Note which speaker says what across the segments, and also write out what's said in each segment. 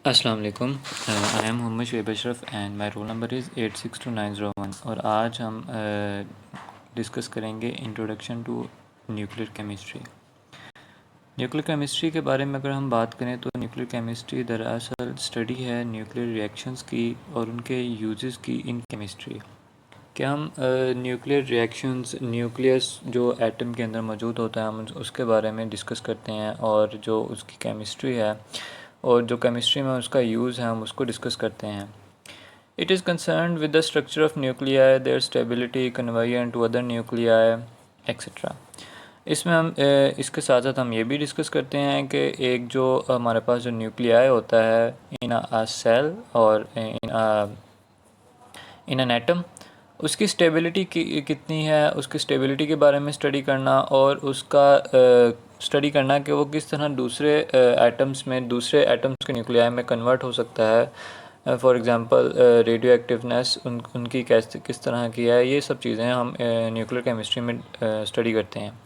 Speaker 1: अस्सलाम वालेकुम। I am Mohammad Shoaib Ashraf and my roll number is 862901 और आज हम डिस्कस करेंगे introduction to nuclear chemistry. Nuclear chemistry के बारे में अगर हम बात करें तो न्यूक्लियर केमिस्ट्री दरअसल स्टडी है न्यूक्लियर रिएक्शंस की और उनके यूजेस की इन केमिस्ट्री। कि हम न्यूक्लियर रिएक्शंस, न्यूक्लियस जो एटम के अंदर मौजूद होता है, हम उसके बारे में डिस्कस करते हैं और जो उसकी केमिस्ट्री है और जो केमिस्ट्री में उसका यूज़ है हम उसको डिस्कस करते हैं। It is concern with the structure of nuclei, their stability, conversion to other nuclei etcetera. इसमें हम इसके साथ साथ हम ये भी डिस्कस करते हैं कि एक जो हमारे पास जो न्यूक्लियाई होता है इन अ सेल और इन एन एटम, उसकी स्टेबिलिटी कितनी है, उसकी स्टेबिलिटी के बारे में स्टडी करना और उसका स्टडी करना कि वो किस तरह दूसरे एटम्स में, दूसरे एटम्स के न्यूक्लियाई में कन्वर्ट हो सकता है। फॉर एग्ज़ाम्पल रेडियो एक्टिवनेस उनकी किस तरह की है, ये सब चीज़ें हम न्यूक्लियर केमिस्ट्री में स्टडी करते हैं।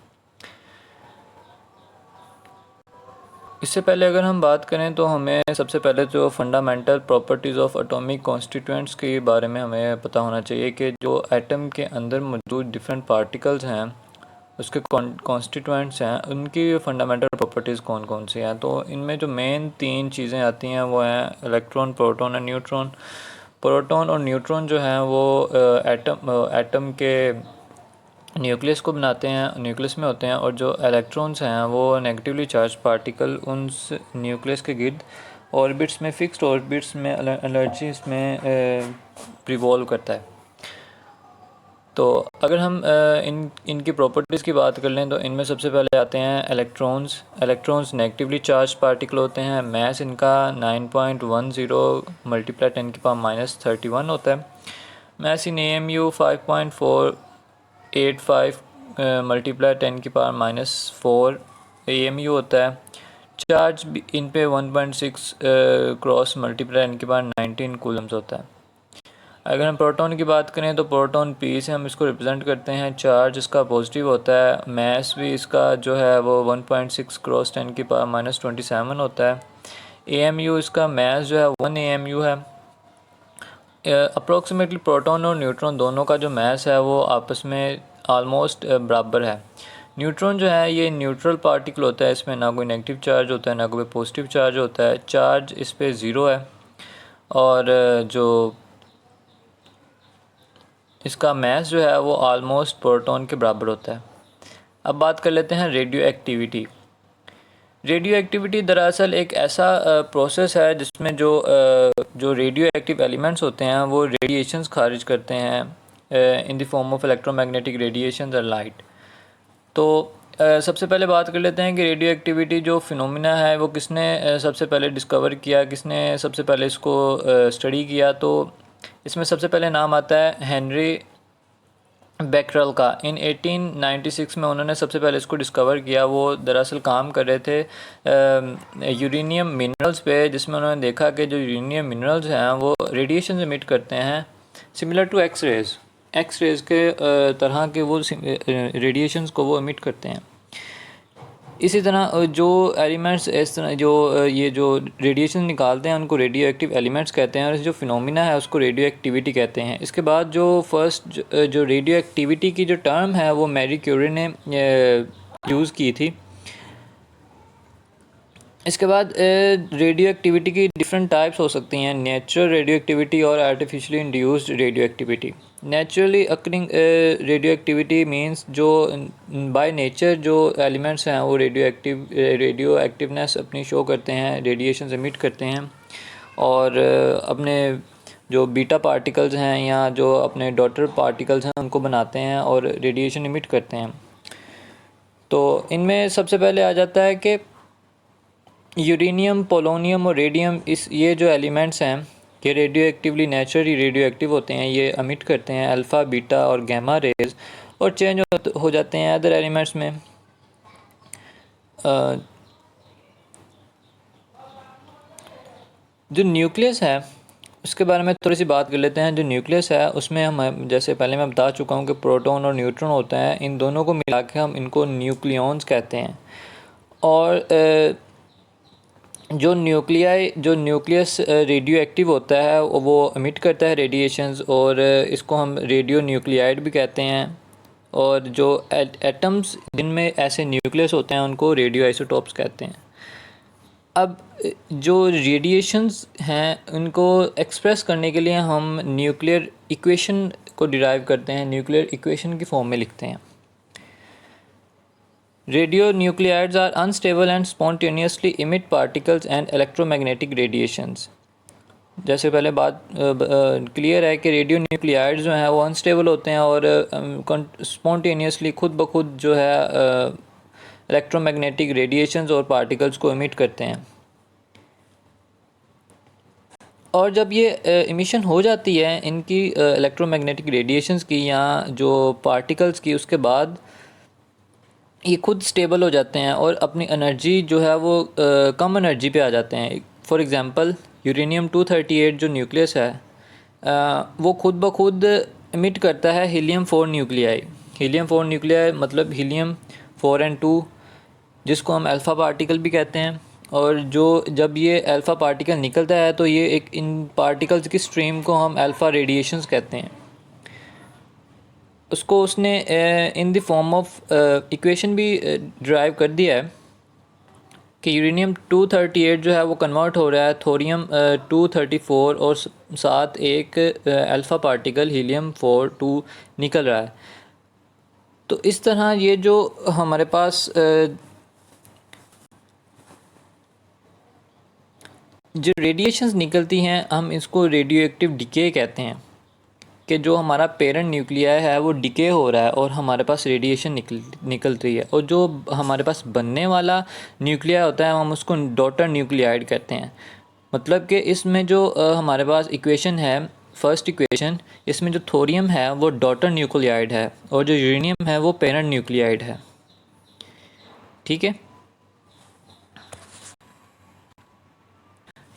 Speaker 1: इससे पहले अगर हम बात करें तो हमें सबसे पहले जो fundamental properties of atomic constituents के बारे में हमें पता होना चाहिए कि जो एटम के अंदर मौजूद डिफरेंट पार्टिकल्स हैं, उसके कॉन्स्टिट्यूएंट्स हैं, उनकी फंडामेंटल प्रॉपर्टीज़ कौन कौन सी हैं। तो इनमें जो मेन तीन चीज़ें आती हैं वो हैं इलेक्ट्रॉन, प्रोटॉन और न्यूट्रॉन। प्रोटॉन और न्यूट्रॉन जो हैं वो एटम के न्यूक्लियस को बनाते हैं, न्यूक्लियस में होते हैं, और जो इलेक्ट्रॉन्स हैं वो नेगेटिवली चार्ज पार्टिकल उन न्यूक्लियस के गिर्द ऑर्बिट्स में, फिक्स्ड ऑर्बिट्स में, एनर्जीज में रिवॉल्व करता है। तो अगर हम इनकी प्रॉपर्टीज़ की बात कर लें तो इनमें सबसे पहले आते हैं इलेक्ट्रॉन्स नेगेटिवली चार्ज पार्टिकल होते हैं। मैस इनका 9.10 मल्टीप्लाई 10⁻31 होता है। मैस इन AMU 5.485 मल्टीप्लाई 10⁻⁻4 AMU होता है। चार्ज इन पे 1.6 क्रॉस मल्टीप्लाई 10⁻19 कूलम्स होता है। अगर हम प्रोटॉन की बात करें तो प्रोटॉन P से हम इसको रिप्रेजेंट करते हैं। चार्ज इसका पॉजिटिव होता है। मैस भी इसका जो है वो 1.6 क्रॉस 10⁻27 होता है। AMU इसका मैस जो है 1 AMU है। अप्रोक्सीमेटली प्रोटॉन और न्यूट्रॉन दोनों का जो मैस है वो आपस में आलमोस्ट बराबर है। न्यूट्रॉन जो है ये न्यूट्रल पार्टिकल होता है, इसमें ना कोई नेगेटिव चार्ज होता है ना कोई पॉजिटिव चार्ज होता है। चार्ज इस पे ज़ीरो है और जो इसका मैस जो है वो आलमोस्ट प्रोटॉन के बराबर होता है। अब बात कर लेते हैं रेडियो एक्टिविटी। रेडियो एक्टिविटी दरअसल एक ऐसा प्रोसेस है जिसमें जो रेडियो एक्टिव एलिमेंट्स होते हैं वो रेडिएशंस खारिज करते हैं in the form of electromagnetic radiations और लाइट। तो सबसे पहले बात कर लेते हैं कि रेडियो एक्टिविटी जो फिनोमिना है वो किसने सबसे पहले डिस्कवर किया, किसने सबसे पहले इसको स्टडी किया। तो इसमें सबसे पहले नाम आता है हेनरी बेकरल का। इन 1896 में उन्होंने सबसे पहले इसको डिस्कवर किया। वो दरअसल काम कर रहे थे यूरेनियम मिनरल्स पे, जिसमें उन्होंने देखा कि जो यूरेनियम मिनरल्स हैं वो रेडिएशन एमिट करते हैं सिमिलर टू एक्स रेज़ के तरह के वो रेडिएशंस को वो एमिट करते हैं। इसी तरह जो एलिमेंट्स इस तरह ये जो रेडिएशन निकालते हैं उनको रेडियो एक्टिव एलिमेंट्स कहते हैं और जो फिनोमिना है उसको रेडियो एक्टिविटी कहते हैं। इसके बाद जो फर्स्ट जो रेडियो एक्टिविटी की जो टर्म है वो मैरी क्यूरी ने यूज़ की थी। इसके बाद रेडियो एक्टिविटी की डिफरेंट टाइप्स हो सकती हैं, नेचुरल रेडियो एक्टिविटी और artificially induced radio activity. Naturally occurring radio activity means जो बाय नेचर जो एलिमेंट्स हैं वो रेडियो एक्टिवनेस अपनी शो करते हैं, रेडिएशन एमिट करते हैं और अपने जो बीटा पार्टिकल्स हैं या जो अपने डॉटर पार्टिकल्स हैं उनको बनाते हैं और रेडिएशन एमिट करते हैं। तो इनमें सबसे पहले आ जाता है कि यूरेनियम, पोलोनियम और रेडियम, ये जो एलिमेंट्स हैं ये radio actively naturally radio active होते हैं। ये एमिट करते हैं अल्फ़ा, बीटा और गामा रेज और चेंज हो जाते हैं अदर एलिमेंट्स में। जो न्यूक्लियस है उसके बारे में थोड़ी सी बात कर लेते हैं। जो न्यूक्लियस है उसमें हम जैसे पहले मैं बता चुका हूँ कि प्रोटॉन और न्यूट्रॉन होता है, इन दोनों को मिला के हम इनको न्यूक्लियॉन्स कहते हैं। और जो न्यूक्लियस रेडियो एक्टिव होता है वो एमिट करता है रेडिएशंस, और इसको हम रेडियो न्यूक्लियाइड भी कहते हैं। और जो एटम्स जिनमें ऐसे न्यूक्लियस होते हैं उनको रेडियो आइसोटोप्स कहते हैं। अब जो रेडिएशंस हैं उनको एक्सप्रेस करने के लिए हम न्यूक्लियर इक्वेशन को डिराइव करते हैं, न्यूक्लियर इक्वेशन की फॉर्म में लिखते हैं। Radionuclides are unstable and spontaneously emit particles and electromagnetic radiations। जैसे पहले बात क्लियर है कि रेडियो न्यूक्लियाइड्स जो हैं वो अनस्टेबल होते हैं और स्पॉन्टेनियसली खुद ब खुद जो है इलेक्ट्रोमैग्नेटिक रेडिएशंस और पार्टिकल्स को इमिट करते हैं। और जब ये इमिशन हो जाती है इनकी इलेक्ट्रोमैग्नेटिक रेडिएशंस की या जो पार्टिकल्स की, उसके बाद ये खुद स्टेबल हो जाते हैं और अपनी एनर्जी जो है वो कम एनर्जी पे आ जाते हैं। फॉर एग्ज़ाम्पल यूरेनियम 238 जो न्यूक्लियस है वो खुद ब खुद इमिट करता है हीलियम 4 न्यूक्लियाई। हीलियम 4 न्यूक्लियाई मतलब हीलियम 4 and 2, जिसको हम अल्फ़ा पार्टिकल भी कहते हैं। और जो जब ये अल्फ़ा पार्टिकल निकलता है तो ये एक इन पार्टिकल्स की स्ट्रीम को हम अल्फ़ा रेडिएशंस कहते हैं। उसको उसने in the form of equation भी ड्राइव कर दिया है कि यूरेनियम 238 जो है वो कन्वर्ट हो रहा है थोरियम 234 और साथ एक अल्फ़ा पार्टिकल हीलियम 4 निकल रहा है। तो इस तरह ये जो हमारे पास जो रेडिएशंस निकलती हैं हम इसको रेडियो एक्टिव डिके कहते हैं, कि जो हमारा पेरेंट न्यूक्लियाई है वो डिके हो रहा है और हमारे पास रेडिएशन निकल रही है। और जो हमारे पास बनने वाला न्यूक्लियाई होता है हम उसको डॉटर न्यूक्लियाइड कहते हैं। मतलब कि इसमें जो हमारे पास इक्वेशन है, फर्स्ट इक्वेशन, इसमें जो थोरियम है वो डॉटर न्यूक्लियाइड है और जो यूरेनियम है वो पेरेंट न्यूक्लियाइड है। ठीक है,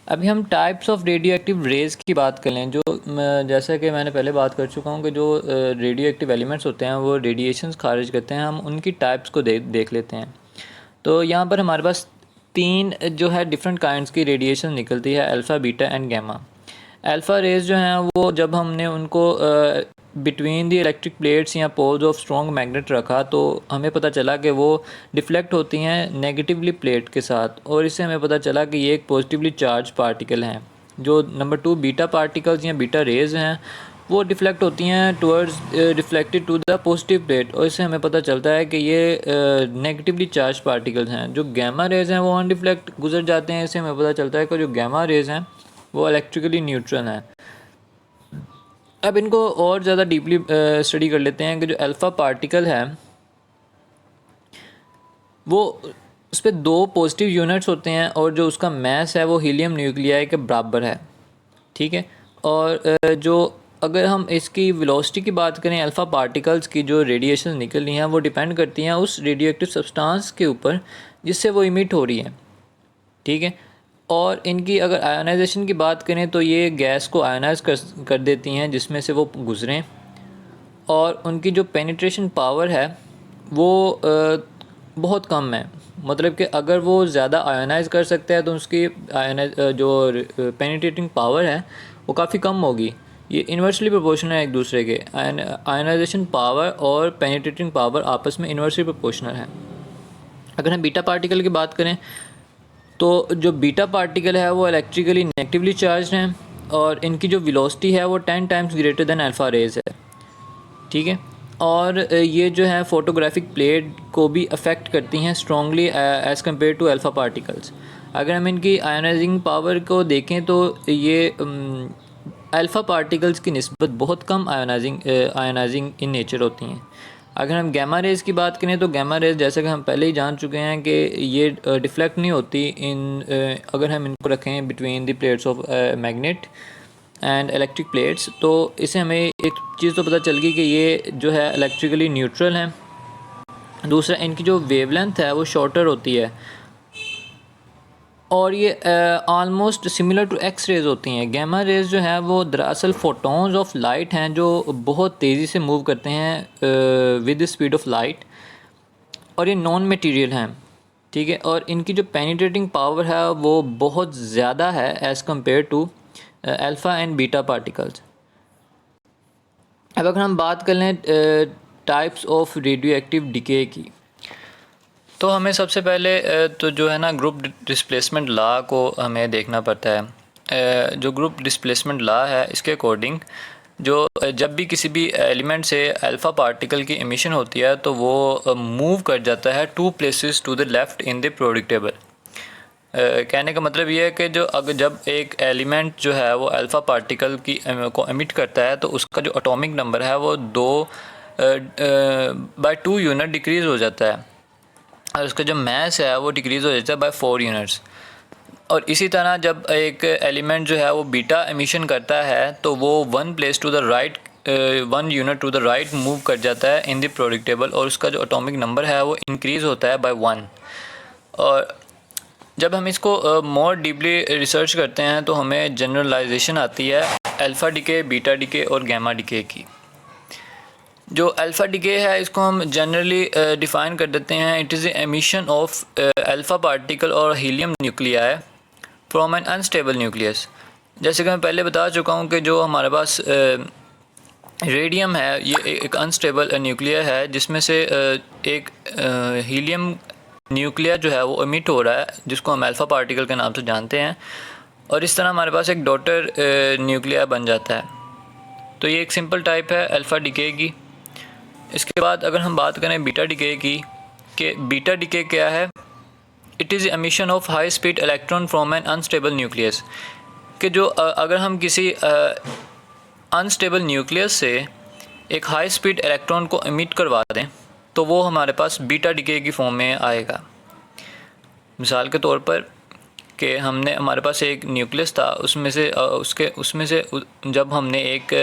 Speaker 1: अभी हम types of radioactive rays की बात कर लें। जो जैसा कि मैंने पहले बात कर चुका हूँ कि जो रेडियो एक्टिव एलिमेंट्स होते हैं वो रेडिएशंस खारिज करते हैं, हम उनकी टाइप्स को देख लेते हैं। तो यहाँ पर हमारे पास 3 जो है डिफरेंट काइंड्स की रेडिएशन निकलती है, alpha, beta and gamma. Alpha rays जो हैं वो जब हमने उनको बिटवीन दी इलेक्ट्रिक प्लेट्स या पोल्स ऑफ स्ट्रॉन्ग मैग्नेट रखा तो हमें पता चला कि वो डिफ्लेक्ट होती हैं नेगेटिवली प्लेट के साथ, और इससे हमें पता चला कि ये एक पॉजिटिवली चार्ज पार्टिकल हैं। जो नंबर 2 बीटा पार्टिकल्स या बीटा रेज़ हैं वो डिफ्लेक्ट होती हैं towards reflected to the positive plate, और इससे हमें पता चलता है कि ये नेगेटिवली चार्ज पार्टिकल्स हैं। जो गैमा रेज़ हैं वो अनडिफ्लेक्ट गुजर जाते हैं, इससे हमें पता चलता है कि जो गैमा रेज़ हैं वो इलेक्ट्रिकली न्यूट्रल हैं। अब इनको और ज़्यादा डीपली स्टडी कर लेते हैं कि जो अल्फ़ा पार्टिकल है वो उस पर 2 पॉजिटिव यूनिट्स होते हैं और जो उसका मास है वो हीलियम न्यूक्लियाई के बराबर है। ठीक है, और जो अगर हम इसकी वेलोसिटी की बात करें अल्फ़ा पार्टिकल्स की, जो रेडिएशन निकल रही हैं वो डिपेंड करती हैं उस रेडियो एक्टिव सब्सटेंस के ऊपर जिससे वो इमिट हो रही हैं। ठीक है, और इनकी अगर आयोनाइजेशन की बात करें तो ये गैस को आयोनाइज कर देती हैं जिसमें से वो गुज़रें, और उनकी जो पेनिट्रेशन पावर है वो बहुत कम है। मतलब कि अगर वो ज़्यादा आयोनाइज कर सकते हैं तो उसकी जो पेनिट्रेटिंग पावर है वो काफ़ी कम होगी। ये इन्वर्सली प्रोपोर्शनल है एक दूसरे के, आयोनाइजेशन पावर और पेनिट्रेटिंग पावर आपस में इन्वर्सली प्रोपोर्शनल है। अगर हम बीटा पार्टिकल की बात करें तो जो बीटा पार्टिकल है वो इलेक्ट्रिकली नेगेटिवली चार्ज हैं और इनकी जो वेलोसिटी है वो 10 times greater than alpha rays है। ठीक है, और ये जो है फोटोग्राफिक प्लेट को भी अफेक्ट करती हैं strongly as compare to alpha particles. अगर हम इनकी आयोनाइजिंग पावर को देखें तो ये अल्फ़ा पार्टिकल्स की निस्बत बहुत कम आयोनाइजिंग इन नेचर होती हैं। अगर हम गैमा रेज़ की बात करें तो गैमा रेज़ जैसे कि हम पहले ही जान चुके हैं कि ये डिफ्लेक्ट नहीं होती अगर हम इनको रखें between the plates of magnet and electric plates, तो इससे हमें एक चीज़ तो पता चल गई कि ये जो है इलेक्ट्रिकली न्यूट्रल हैं। दूसरा, इनकी जो वेवलेंथ है वो शॉर्टर होती है और ये almost similar to X rays होती हैं। गैमा रेज़ जो है वो दरअसल फोटोन्स ऑफ लाइट हैं जो बहुत तेज़ी से मूव करते हैं with the speed of light, और ये नॉन मटेरियल हैं। ठीक है, और इनकी जो पेनिट्रेटिंग पावर है वो बहुत ज़्यादा है as compare to alpha and beta particles. अब अगर हम बात कर लें types of radioactive decay की, तो हमें सबसे पहले तो जो है ना ग्रुप डिस्प्लेसमेंट लॉ को हमें देखना पड़ता है। जो ग्रुप डिस्प्लेसमेंट लॉ है इसके अकॉर्डिंग जो जब भी किसी भी एलिमेंट से अल्फ़ा पार्टिकल की एमिशन होती है तो वो मूव कर जाता है 2 places to the left in the periodic table. कहने का मतलब ये है कि जब एक एलिमेंट जो है वो अल्फ़ा पार्टिकल की को एमिट करता है तो उसका जो एटॉमिक नंबर है वो 2 यूनिट डिक्रीज़ हो जाता है, और उसका जो मास है वो डिक्रीज़ हो जाता है बाय 4 यूनिट्स। और इसी तरह जब एक एलिमेंट जो है वो बीटा एमिशन करता है तो वो 1 place to the right 1 unit to the right move कर जाता है इन द प्रोडिक्ट टेबल, और उसका जो एटॉमिक नंबर है वो इंक्रीज़ होता है बाय 1। और जब हम इसको मोर डीपली रिसर्च करते हैं तो हमें जनरलाइजेशन आती है अल्फ़ा डिके, बीटा डिके और गैमा डिके की। जो अल्फ़ा डिके है इसको हम जनरली डिफ़ाइन कर देते हैं, it is the emission of alpha particle और helium nuclei from an unstable nucleus. जैसे कि मैं पहले बता चुका हूँ कि जो हमारे पास रेडियम है ये एक अनस्टेबल न्यूक्लियर है जिसमें से एक हीलियम न्यूक्लियर जो है वो एमिट हो रहा है जिसको हम अल्फ़ा पार्टिकल के नाम से जानते हैं, और इस तरह हमारे पास एक डॉटर न्यूक्लियर बन जाता है। तो ये एक सिंपल टाइप है अल्फ़ा डिके की। इसके बाद अगर हम बात करें बीटा डिके की, कि बीटा डिके क्या है, it is emission of high speed electron from an unstable nucleus. कि जो अगर हम किसी अनस्टेबल न्यूक्लियस से एक हाई स्पीड इलेक्ट्रॉन को एमिट करवा दें तो वो हमारे पास बीटा डिके की फॉर्म में आएगा। मिसाल के तौर पर कि हमारे पास एक न्यूक्लियस था, उसमें से जब हमने एक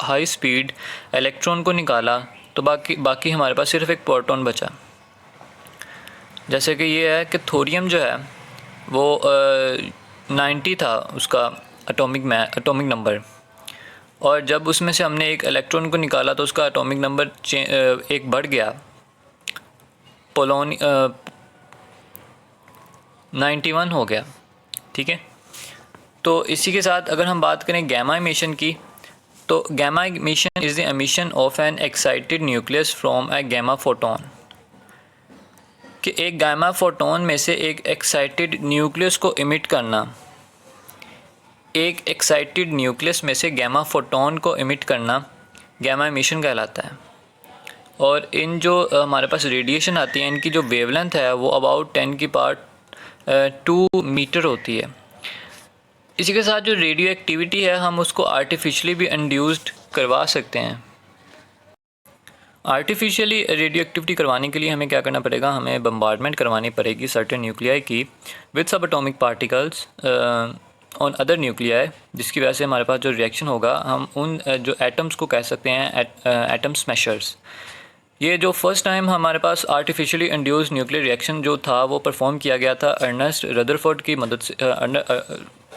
Speaker 1: हाई स्पीड इलेक्ट्रॉन को निकाला तो बाकी हमारे पास सिर्फ एक प्रोटॉन बचा। जैसे कि ये है कि थोरियम जो है वो 90 था उसका एटॉमिक नंबर, और जब उसमें से हमने एक इलेक्ट्रॉन को निकाला तो उसका एटॉमिक नंबर एक बढ़ गया, 91 हो गया। ठीक है, तो इसी के साथ अगर हम बात करें गैमा एमिशन की, तो gamma emission is the emission of an excited nucleus from a gamma photon. कि एक गैमा फोटोन में से एक एक्साइटेड न्यूक्लियस को इमिट करना, एक एक्साइटेड न्यूक्लियस में से गैमा फोटोन को इमिट करना गैमा एमिशन कहलाता है। और इन जो हमारे पास रेडिएशन आती है इनकी जो वेवलेंथ है वो अबाउट 10⁻² मीटर होती है। इसी के साथ जो रेडियो एक्टिविटी है हम उसको आर्टिफिशियली भी इंड्यूस्ड करवा सकते हैं। आर्टिफिशियली रेडियो एक्टिविटी करवाने के लिए हमें क्या करना पड़ेगा, हमें बम्बार्डमेंट करवानी पड़ेगी सर्टेन न्यूक्लियाई की विद सब atomic particles on other nuclei, जिसकी वजह से हमारे पास जो रिएक्शन होगा हम उन जो एटम्स को कह सकते हैं एटम स्मैशर्स। ये जो फर्स्ट टाइम हमारे पास आर्टिफिशियली इंड्यूस्ड न्यूक्लियर रिएक्शन जो था वो परफॉर्म किया गया था अर्नेस्ट रदरफोर्ड की मदद से,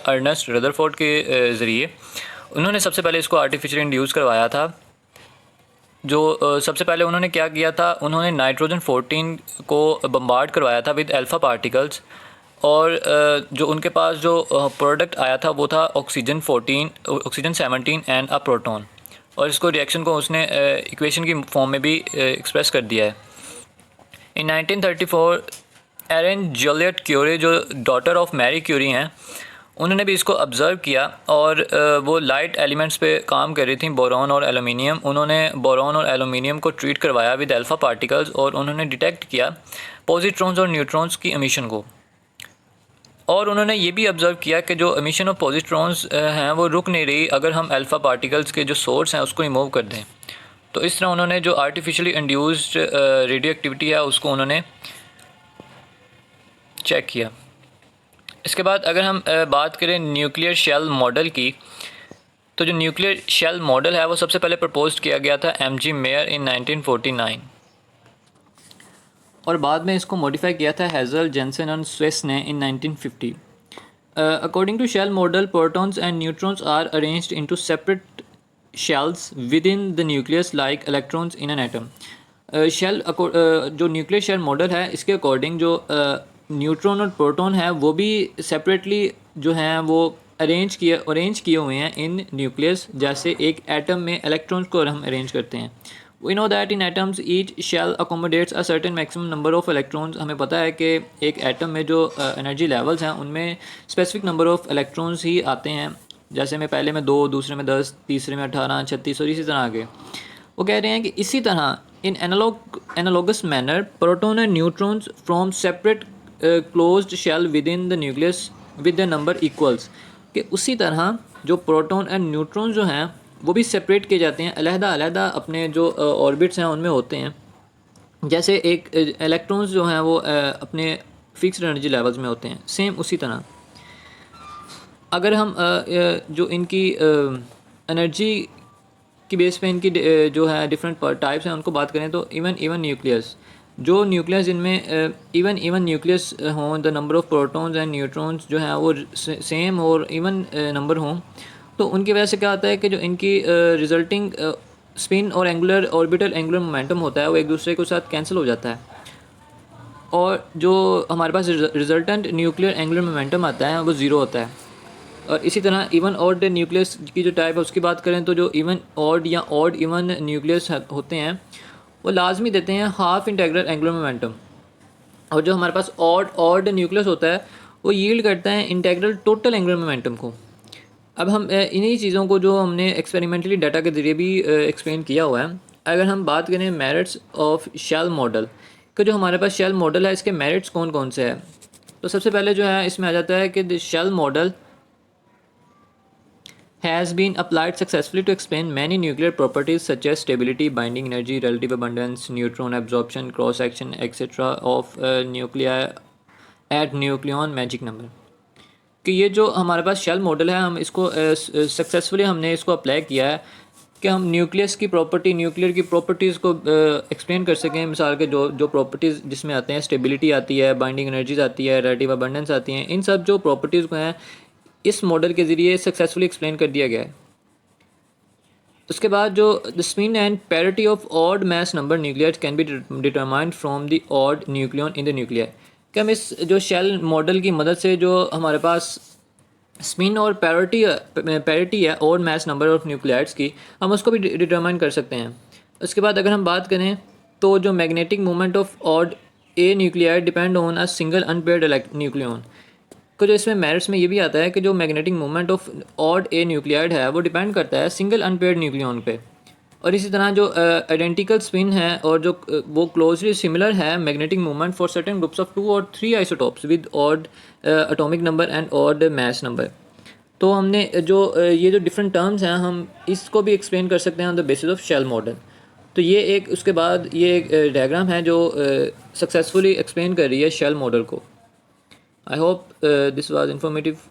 Speaker 1: अर्नेस्ट रदरफोर्ड के ज़रिए। उन्होंने सबसे पहले इसको आर्टिफिशियली इंड्यूस करवाया था। जो सबसे पहले उन्होंने क्या किया था, उन्होंने नाइट्रोजन 14 को बम्बार्ड करवाया था विद अल्फ़ा पार्टिकल्स, और जो उनके पास जो प्रोडक्ट आया था वो था ऑक्सीजन 17 एंड अ प्रोटॉन, और इसको रिएक्शन को उसने इक्वेशन की फॉर्म में भी एक्सप्रेस कर दिया है। इन 1934 एरन जूलियट क्यूरी जो डॉटर ऑफ मैरी क्यूरी हैं उन्होंने भी इसको ऑब्ज़र्व किया, और वो लाइट एलिमेंट्स पे काम कर रही थी, बोरॉन और एलुमिनियम। उन्होंने बोरॉन और एलुमिनियम को ट्रीट करवाया विद अल्फ़ा पार्टिकल्स, और उन्होंने डिटेक्ट किया पॉजिट्रॉन्स और न्यूट्रॉन्स की एमिशन को। और उन्होंने ये भी ऑब्ज़र्व किया कि जो एमिशन ऑफ पॉजिट्रॉन्स हैं वो रुक नहीं रही अगर हम अल्फ़ा पार्टिकल्स के जो सोर्स हैं उसको रिमूव कर दें। तो इस तरह उन्होंने जो आर्टिफिशियली इंड्यूस्ड रेडियो एक्टिविटी है उसको उन्होंने चेक किया। इसके बाद अगर हम बात करें न्यूक्लियर शेल मॉडल की, तो जो न्यूक्लियर शेल मॉडल है वो सबसे पहले प्रपोज किया गया था एम.जी. मेयर इन 1949, और बाद में इसको मॉडिफाई किया था हेज़ल, जेंसन और स्विस ने in 1950। According to shell model, protons and neutrons are arranged into separate shells with in the nucleus like electrons in an atom. जो न्यूक्लियर शेल मॉडल है इसके अकॉर्डिंग जो न्यूट्रॉन और proton है वो भी सेपरेटली जो हैं वो अरेंज किए हुए हैं इन न्यूक्लियस, जैसे एक एटम में इलेक्ट्रॉन्स को हम अरेंज करते हैं। We know that in atoms each shell accommodates a certain maximum number of electrons. हमें पता है कि एक एटम में जो एनर्जी लेवल्स हैं उनमें स्पेसिफिक नंबर ऑफ इलेक्ट्रॉन्स ही आते हैं, जैसे में पहले में 2, दूसरे में 10, तीसरे में 18, 36 और इसी तरह आगे। वो कह रहे हैं कि इसी तरह in analogous manner proton and neutrons from separate closed shell with in the nucleus with the number equals, कि उसी तरह जो प्रोटॉन एंड न्यूट्रॉन जो हैं वो भी सेपरेट किए जाते हैं, अलहदा अपने जो ऑर्बिट्स हैं उनमें होते हैं। जैसे एक इलेक्ट्रॉन्स जो हैं वो अपने फिक्स्ड एनर्जी लेवल्स में होते हैं, सेम उसी तरह अगर हम जो इनकी एनर्जी की बेस पे इनकी जो है डिफरेंट टाइप्स हैं उनको बात करें तो इवन न्यूक्लियस, जो न्यूक्लियस जिनमें इवन न्यूक्लियस हों, the number of protons and neutrons जो हैं वो सेम और इवन नंबर हों, तो उनकी वजह से क्या होता है कि जो इनकी रिजल्टिंग स्पिन और एंगुलर ऑर्बिटल एंगुलर मोमेंटम होता है वो एक दूसरे के साथ कैंसिल हो जाता है, और जो हमारे पास रिजल्टेंट न्यूक्लियर एंगुलर मोमेंटम आता है वो ज़ीरो होता है। और इसी तरह इवन ऑड न्यूक्लियस की जो टाइप है उसकी बात करें तो जो इवन ऑड या ऑड इवन न्यूक्लियस होते हैं वो लाजमी देते हैं हाफ इंटेग्रल एंगुलर मोमेंटम, और जो हमारे पास ऑड न्यूक्लियस होता है वो यील्ड करता है इंटेग्रल टोटल एंगुलर मोमेंटम को। अब हम इन्हीं चीज़ों को जो हमने एक्सपेरिमेंटली डाटा के ज़रिए भी एक्सप्लेन किया हुआ है, अगर हम बात करें मेरिट्स ऑफ शेल मॉडल कि जो हमारे पास शेल मॉडल है इसके मेरिट्स कौन कौन से हैं, तो सबसे पहले जो है इसमें आ जाता है कि the shell model has been applied successfully to explain many nuclear properties such as stability, binding energy, relative abundance, neutron absorption, cross section, etc. of nuclei at nucleon magic number। कि ये जो हमारे पास शेल मॉडल है हम इसको successfully हमने इसको apply किया है कि हम न्यूक्लियस की प्रॉपर्टी, न्यूक्लियर की प्रॉपर्टीज़ को एक्सप्लेन कर सकें। मिसाल के जो प्रॉपर्टीज़ जिसमें आते हैं, स्टेबिलिटी आती है, बाइंडिंग एनर्जीज आती है, रिलेटिव अबंडेंस आती हैं, इन सब जो प्रॉपर्टीज़ को हैं इस मॉडल के ज़रिए सक्सेसफुली एक्सप्लेन कर दिया गया है। उसके बाद जो the spin and parity of odd mass number nuclears can be determined from the odd nucleon in the nuclear, कि हम इस जो शेल मॉडल की मदद से जो हमारे पास स्पिन और पैरिटी है odd mass number of nuclears की, हम उसको भी डिटरमाइन कर सकते हैं। उसके बाद अगर हम बात करें तो जो magnetic moment of odd a nuclear depend on a single unpaired nucleon, को जो इसमें मेरिट्स में ये भी आता है कि जो magnetic moment of odd A nuclide है वो डिपेंड करता है सिंगल अनपेयर्ड न्यूक्लियन पे। और इसी तरह जो आइडेंटिकल स्पिन है और जो वो क्लोजली सिमिलर है magnetic moment for certain groups of 2 और 3 isotopes with odd atomic number and odd mass number. तो हमने जो ये जो डिफरेंट टर्म्स हैं हम इसको भी एक्सप्लेन कर सकते हैं on the basis of shell model. तो ये एक उसके बाद ये एक डायग्राम है जो सक्सेसफुली एक्सप्लेन कर रही है शेल मॉडल को। I hope this was informative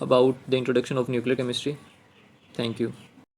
Speaker 1: about the introduction of nuclear chemistry. Thank you.